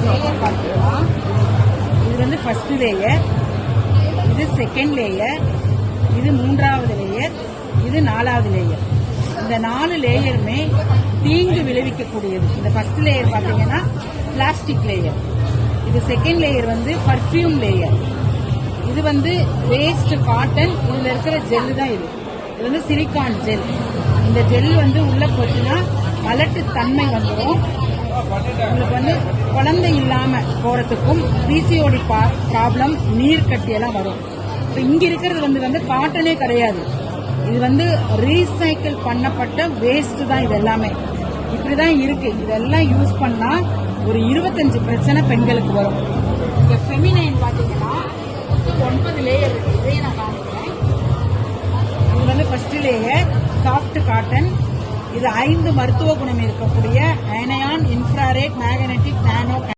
Layer பார்த்தீங்கன்னா இது வந்து ஃபர்ஸ்ட் லேயர், இது செகண்ட் லேயர், இது மூன்றாவது லேயர், இது நாலாவது லேயர். இந்த 4 லேயருமே தீங்கு விளைவிக்கக்கூடியது. இந்த ஃபர்ஸ்ட் லேயர் பார்த்தீங்கன்னா பிளாஸ்டிக் லேயர், இது செகண்ட் லேயர் வந்து பர்ஃபியூம் லேயர், இது வந்து வேஸ்ட் காட்டன், இதுல இருக்கிற ஜெல் தான் இது. இது வந்து சிலிகான் ஜெல். இந்த ஜெல் வந்து உள்ள போச்சுன்னா மலட்டு தன்மை வந்துடும். உங்களுக்கு வந்து குழந்தை இல்லாம போறதுக்கும் பிசிஓடி ப்ராப்ளம், நீர் கட்டியெல்லாம் வரும். இப்போ இங்க இருக்கிறது வந்து காட்டனே கிடையாது, இது வந்து ரீசைக்கிள் பண்ணப்பட்ட வேஸ்ட் தான். இது எல்லாமே இப்படிதான் இருக்கு. இதெல்லாம் யூஸ் பண்ணா ஒரு 25 பிரச்சனை பெண்களுக்கு வரும். இந்த ஃபெமினைன் பாத்தீங்கன்னா 9 லேயர் இருக்கு. இதையே நான் காமிக்கிறேன். இது வந்து ஃபர்ஸ்ட் லேயர் சாஃப்ட் காட்டன். இது 5 மருத்துவ குணம் இருக்கக்கூடிய அயனையான், இன்ஃப்ராரெட், மேக்னெட்டிக், நானோ